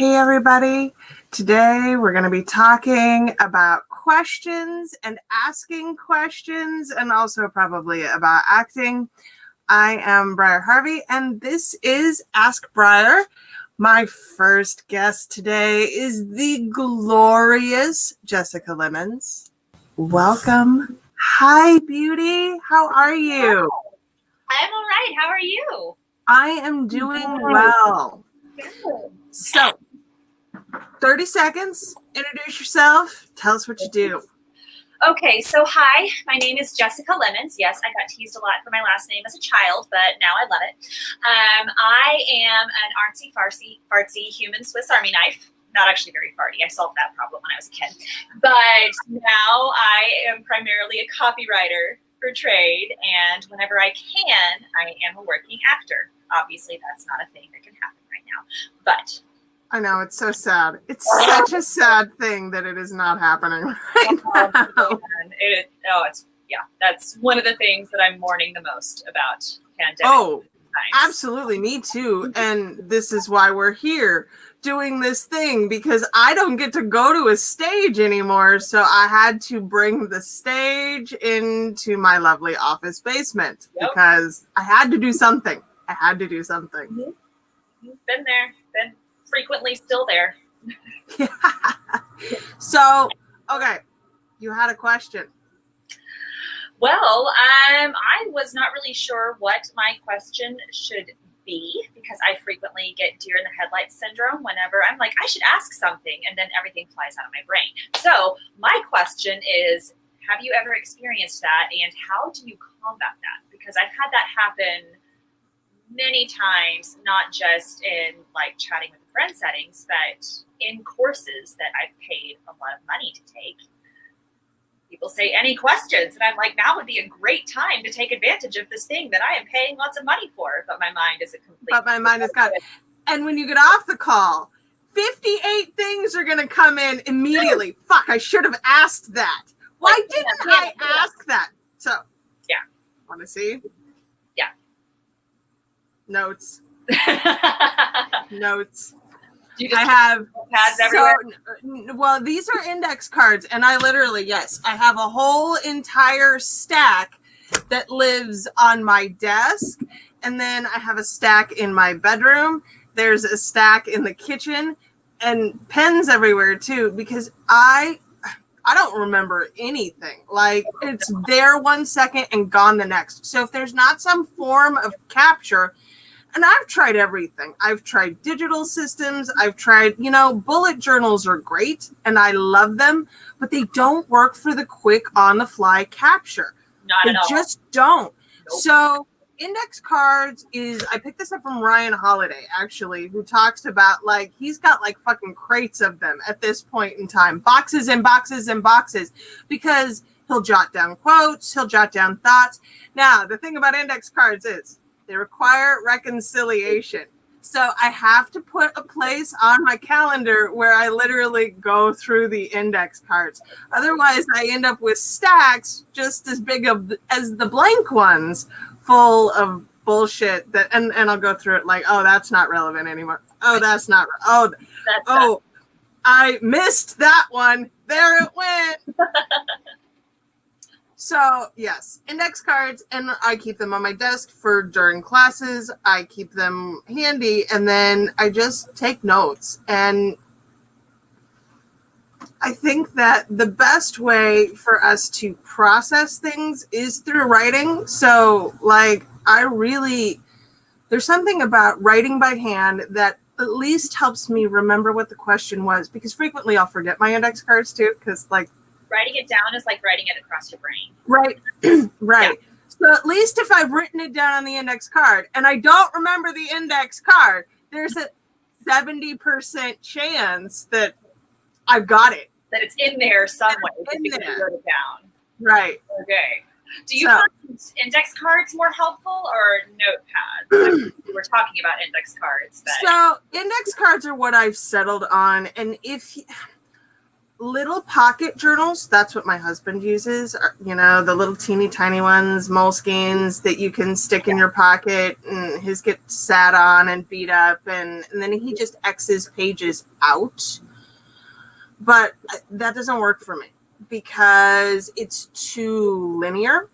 Hey everybody, today we're going to be talking about questions and asking questions and also probably about acting. I am Briar Harvey and this is Ask Briar. My first guest today is the glorious Jessica Lemmons. Welcome. Hi beauty, how are you? I'm all right, how are you? I am doing well. Good. So, 30 seconds, introduce yourself, tell us what you do. Okay, so hi, my name is Jessica Lemmons. Yes, I got teased a lot for my last name as a child, but now I love it. I am an artsy-fartsy human Swiss Army knife. Not actually very farty. I solved that problem when I was a kid. But now I am primarily a copywriter for trade, and whenever I can, I am a working actor. Obviously, that's not a thing that can happen right now, but I know, it's so sad. It's such a sad thing that it is not happening right now. That's one of the things that I'm mourning the most about pandemic. Oh, times. absolutely, me too. And this is why we're here doing this thing, because I don't get to go to a stage anymore. So I had to bring the stage into my lovely office basement because I had to do something. Mm-hmm. Been there, been frequently still there. Yeah. So, okay, you had a question. Well, I was not really sure what my question should be because I frequently get deer in the headlights syndrome whenever I'm like, I should ask something, and then everything flies out of my brain. So my question is, have you ever experienced that, and how do you combat that? Because I've had that happen many times, not just in like chatting with a friend settings, but in courses that I've paid a lot of money to take. People say, any questions? And I'm like, now would be a great time to take advantage of this thing that I am paying lots of money for. But my mind is gone. And when you get off the call, 58 things are going to come in immediately. Fuck, I should have asked that. Why didn't I ask that? So, yeah. Want to see? Yeah. Notes. Notes. I have pads everywhere. Well, these are index cards, and I literally, yes, I have a whole entire stack that lives on my desk, and then I have a stack in my bedroom. There's a stack in the kitchen, and pens everywhere too, because I don't remember anything. Like, it's there 1 second and gone the next. So if there's not some form of capture. And I've tried everything. I've tried digital systems. I've tried, bullet journals are great and I love them, but they don't work for the quick on the fly capture. Not at all. They just don't. Nope. So index cards I picked this up from Ryan Holiday, actually, who talks about he's got fucking crates of them at this point in time, boxes and boxes and boxes, because he'll jot down quotes, he'll jot down thoughts. Now, the thing about index cards is, they require reconciliation. So I have to put a place on my calendar where I literally go through the index cards. Otherwise, I end up with stacks just as big as the blank ones, full of bullshit and I'll go through it like, oh, that's not relevant anymore. Oh, that's not. I missed that one. There it went. So, yes, index cards, and I keep them on my desk for during classes. I keep them handy, and then I just take notes. And I think that the best way for us to process things is through writing. So, there's something about writing by hand that at least helps me remember what the question was, because frequently I'll forget my index cards too, because writing it down is like writing it across your brain. Right. Right. Yeah. So at least if I've written it down on the index card and I don't remember the index card, there's a 70% chance that I've got it. That it's in there somewhere. You wrote it down. Right. Okay. Do you find index cards more helpful or notepads? We were talking about index cards. So index cards are what I've settled on. And little pocket journals, that's what my husband uses. You know, the little teeny tiny ones, Moleskines that you can stick in your pocket, and his get sat on and beat up, and then he just X's pages out. But that doesn't work for me because it's too linear,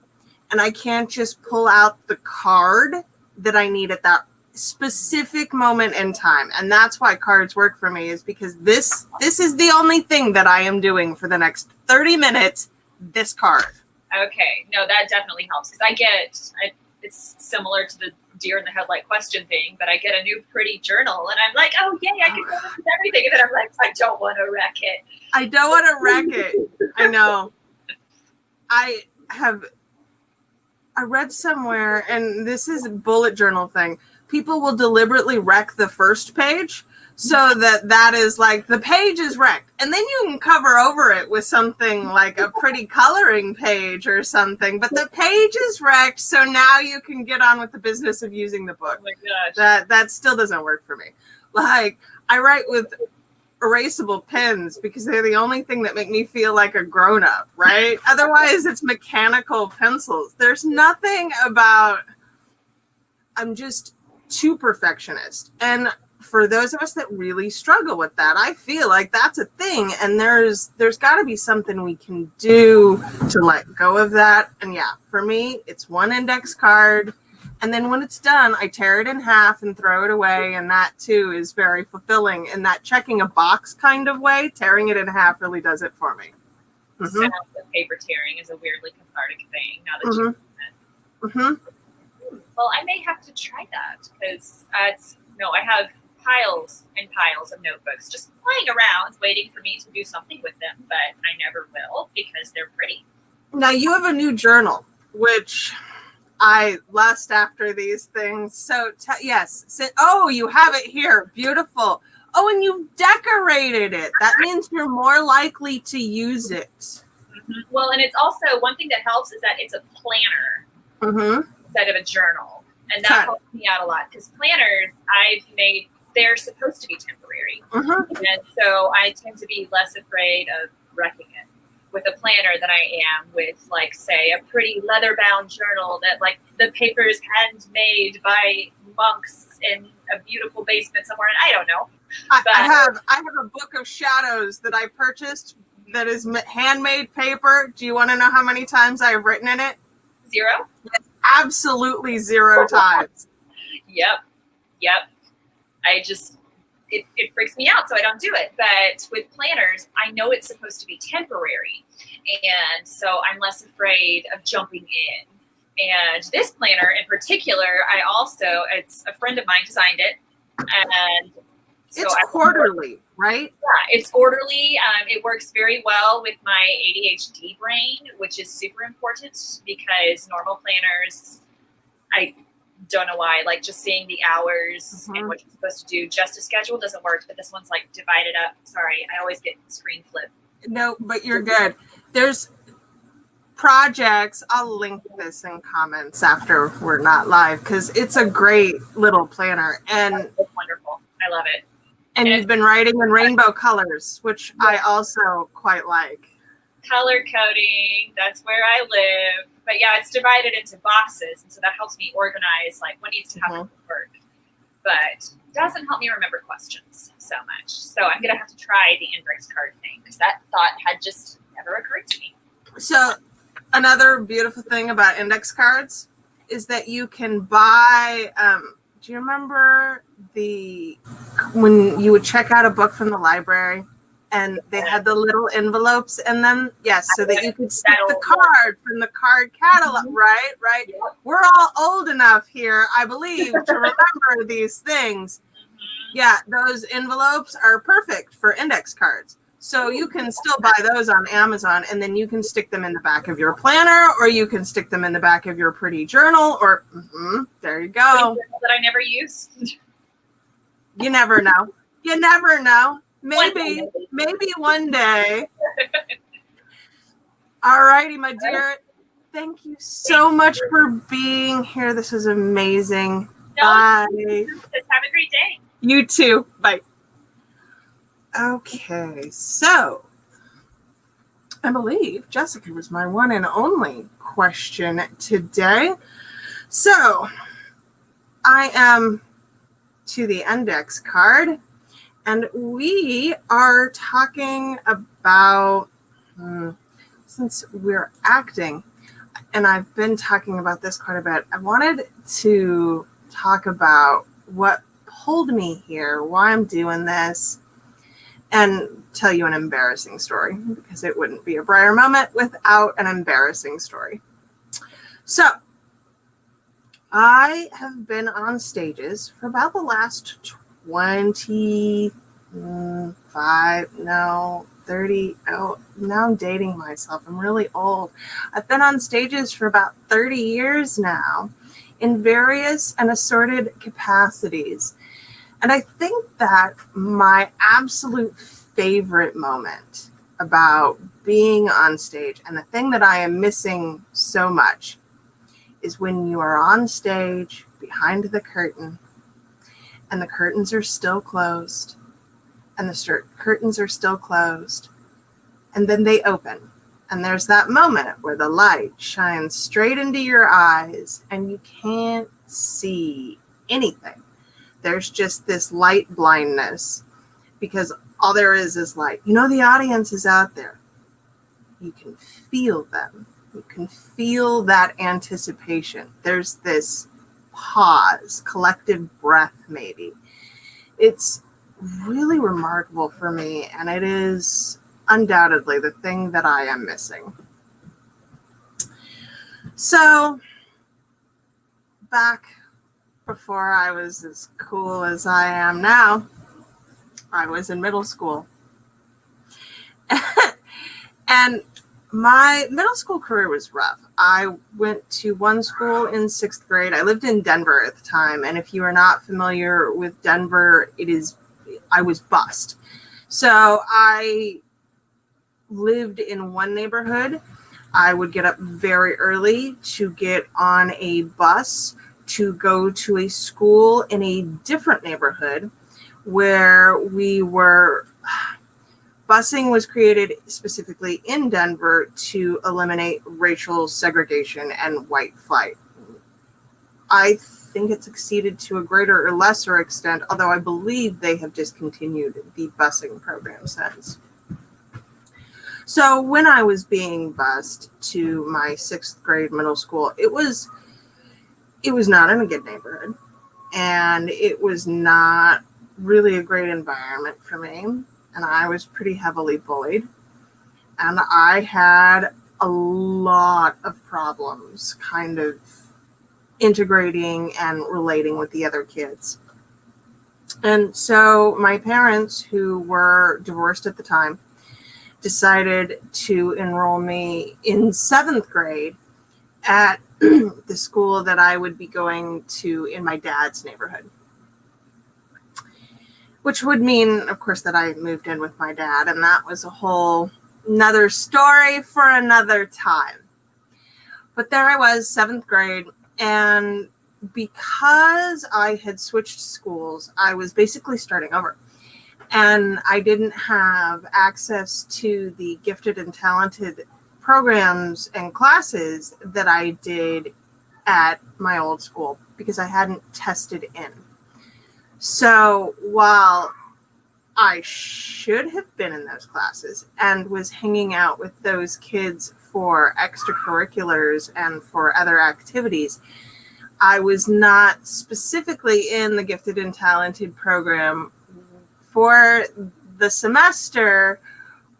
and I can't just pull out the card that I need at that specific moment in time. And that's why cards work for me, is because this is the only thing that I am doing for the next 30 minutes, this card. Okay, no, that definitely helps, because it's similar to the deer in the headlight question thing, but I get a new pretty journal and I'm like, oh yay, I can do this with everything, and then I'm like, I don't want to wreck it. I don't want to wreck it. I know. I read somewhere, and this is a bullet journal thing, people will deliberately wreck the first page so that is like the page is wrecked, and then you can cover over it with something like a pretty coloring page or something, but the page is wrecked, so now you can get on with the business of using the book. Oh my gosh. That still doesn't work for me. Like, I write with erasable pens because they're the only thing that make me feel like a grown-up, right? Otherwise it's mechanical pencils. There's nothing about, I'm just too perfectionist. And for those of us that really struggle with that, I feel like that's a thing, and there's got to be something we can do to let go of that. And yeah, for me, it's one index card, and then when it's done, I tear it in half and throw it away, and that too is very fulfilling. In that checking a box kind of way, tearing it in half really does it for me. The sound of paper tearing is a weirdly cathartic thing, now that you've done it. Well, I may have to try that, because I have piles and piles of notebooks just lying around waiting for me to do something with them, but I never will because they're pretty. Now you have a new journal, which I lust after these things. So yes. Oh, you have it here. Beautiful. Oh, and you've decorated it. That means you're more likely to use it. Mm-hmm. Well, and it's also, one thing that helps is that it's a planner instead of a journal. And that helps me out a lot, because planners they're supposed to be temporary. And so I tend to be less afraid of wrecking it with a planner than I am with, like, say, a pretty leather-bound journal that, like, the paper is handmade by monks in a beautiful basement somewhere, and I don't know. I have a book of shadows that I purchased that is handmade paper. Do you want to know how many times I've written in it? 0? Yes, absolutely 0 times. Yep. It freaks me out, so I don't do it. But with planners, I know it's supposed to be temporary, and so I'm less afraid of jumping in. And this planner in particular, it's a friend of mine designed it, and so it's quarterly, right? Yeah, it's orderly. It works very well with my ADHD brain, which is super important, because normal planners, I don't know why, like, just seeing the hours and what you're supposed to do, just a schedule doesn't work, but this one's like divided up. Sorry, I always get screen flip. No, but you're good. There's projects, I'll link this in comments after we're not live, because it's a great little planner, and it's wonderful. I love it. And you've been writing in rainbow colors, which I also quite like. Color coding, that's where I live. But yeah, it's divided into boxes, and so that helps me organize, like, what needs to happen with work. But doesn't help me remember questions so much. So I'm going to have to try the index card thing, because that thought had just never occurred to me. So another beautiful thing about index cards is that you can buy, do you remember when you would check out a book from the library and they had the little envelopes in them? Yes, so that you could stick the card from the card catalog, right? Yep. We're all old enough here, I believe, to remember these things. Yeah, those envelopes are perfect for index cards. So you can still buy those on Amazon, and then you can stick them in the back of your planner, or you can stick them in the back of your pretty journal, or there you go. That I never use. You never know. You never know. Maybe one day. All righty, my dear. Thank you so much for being here. This is amazing. Bye. Just have a great day. You too. Bye. Okay, so I believe Jessica was my one and only question today. So I am to the index card, and we are talking about, since we're acting, and I've been talking about this quite a bit, I wanted to talk about what pulled me here, why I'm doing this, and tell you an embarrassing story, because it wouldn't be a Briar moment without an embarrassing story. So, I have been on stages for about the last 25, 30. Oh, now I'm dating myself. I'm really old. I've been on stages for about 30 years now in various and assorted capacities. And I think that my absolute favorite moment about being on stage, and the thing that I am missing so much, is when you are on stage behind the curtain and the curtains are still closed and the curtains are still closed, and then they open, and there's that moment where the light shines straight into your eyes and you can't see anything. There's just this light blindness because all there is light. You know, the audience is out there. You can feel them. You can feel that anticipation. There's this pause, collective breath, maybe. It's really remarkable for me, and it is undoubtedly the thing that I am missing. So, back before I was as cool as I am now, I was in middle school. And my middle school career was rough. I went to one school in 6th grade. I lived in Denver at the time. And if you are not familiar with Denver, I was bused. So I lived in one neighborhood. I would get up very early to get on a bus to go to a school in a different neighborhood where we were... Busing was created specifically in Denver to eliminate racial segregation and white flight. I think it succeeded to a greater or lesser extent, although I believe they have discontinued the busing program since. So when I was being bused to my 6th grade middle school, it was not in a good neighborhood, and it was not really a great environment for me. And I was pretty heavily bullied. And I had a lot of problems kind of integrating and relating with the other kids. And so my parents, who were divorced at the time, decided to enroll me in 7th grade at the school that I would be going to in my dad's neighborhood. Which would mean, of course, that I moved in with my dad, and that was a whole another story for another time. But there I was, 7th grade, and because I had switched schools, I was basically starting over. And I didn't have access to the gifted and talented programs and classes that I did at my old school because I hadn't tested in. So while I should have been in those classes and was hanging out with those kids for extracurriculars and for other activities, I was not specifically in the gifted and talented program for the semester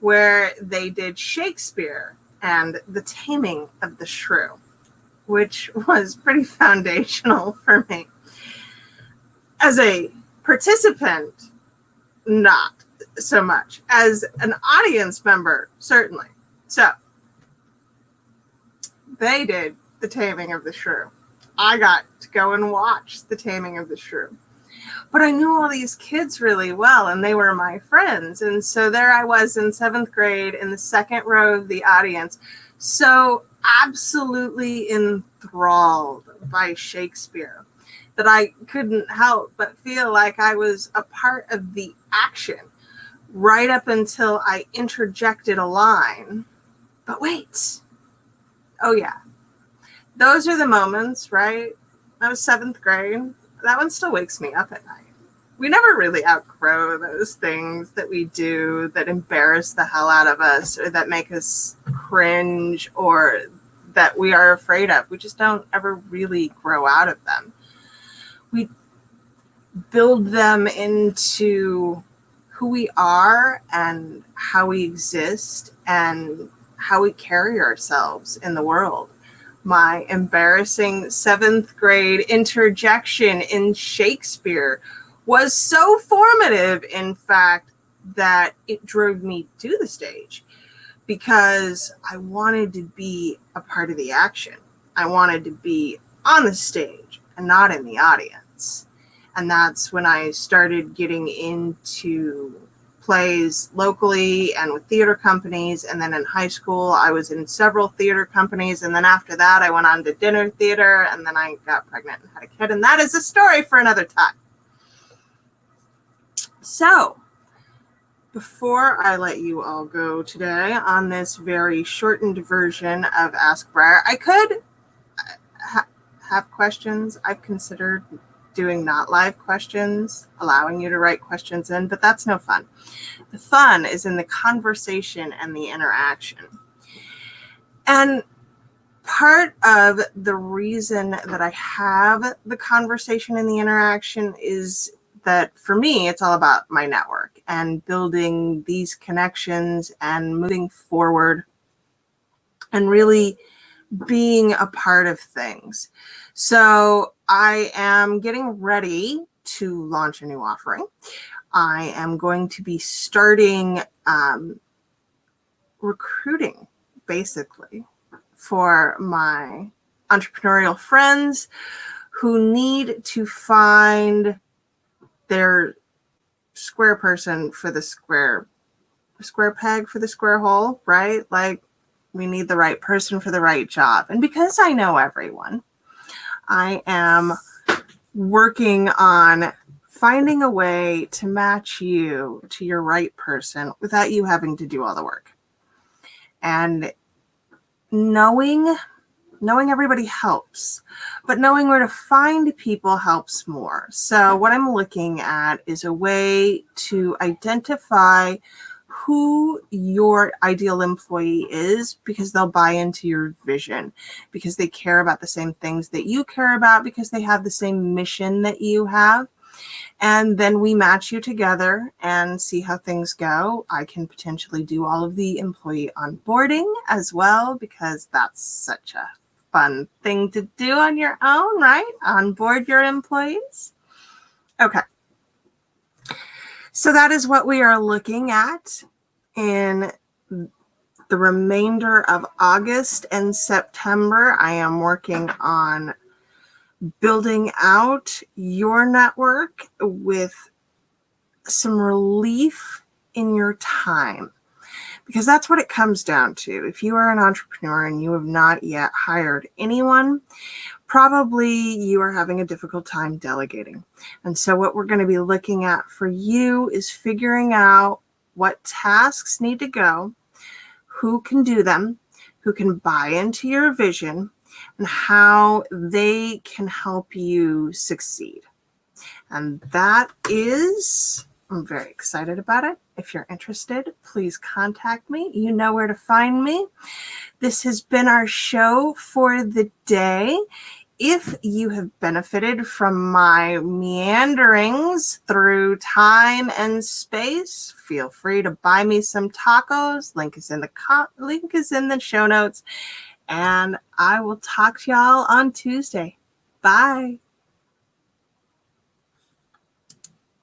where they did Shakespeare and The Taming of the Shrew, which was pretty foundational for me. As a participant, not so much. As an audience member, certainly. So, they did The Taming of the Shrew. I got to go and watch The Taming of the Shrew. But I knew all these kids really well, and they were my friends. And so there I was in 7th grade in the second row of the audience, so absolutely enthralled by Shakespeare that I couldn't help but feel like I was a part of the action right up until I interjected a line But wait. Oh, yeah. Those are the moments, right? That was 7th grade. That one still wakes me up at night. We never really outgrow those things that we do that embarrass the hell out of us or that make us cringe or that we are afraid of. We just don't ever really grow out of them. We build them into who we are and how we exist and how we carry ourselves in the world. My embarrassing 7th grade interjection in Shakespeare was so formative, in fact, that it drove me to the stage because I wanted to be a part of the action. I wanted to be on the stage and not in the audience. And that's when I started getting into plays locally and with theater companies. And then in high school, I was in several theater companies. And then after that, I went on to dinner theater. And then I got pregnant and had a kid. And that is a story for another time. So, before I let you all go today on this very shortened version of Ask Briar, I could have questions. I've considered doing not live questions, allowing you to write questions in, but that's no fun. The fun is in the conversation and the interaction. And part of the reason that I have the conversation and the interaction is that for me, it's all about my network and building these connections and moving forward and really being a part of things. So I am getting ready to launch a new offering. I am going to be starting recruiting, basically, for my entrepreneurial friends who need to find their square person for the square peg for the square hole, right? Like, we need the right person for the right job. And because I know everyone, I am working on finding a way to match you to your right person without you having to do all the work. And knowing everybody helps, but knowing where to find people helps more. So what I'm looking at is a way to identify who your ideal employee is, because they'll buy into your vision, because they care about the same things that you care about, because they have the same mission that you have. And then we match you together and see how things go. I can potentially do all of the employee onboarding as well, because that's such a fun thing to do on your own, right? Onboard your employees. Okay. So that is what we are looking at in the remainder of August and September. I am working on building out your network with some relief in your time, because that's what it comes down to. If you are an entrepreneur and you have not yet hired anyone, probably you are having a difficult time delegating. And so what we're going to be looking at for you is figuring out what tasks need to go, who can do them, who can buy into your vision, and how they can help you succeed. And that is, I'm very excited about it. If you're interested, please contact me. You know where to find me. This has been our show for the day. If you have benefited from my meanderings through time and space, feel free to buy me some tacos. Link is in the show notes. And I will talk to y'all on Tuesday. Bye.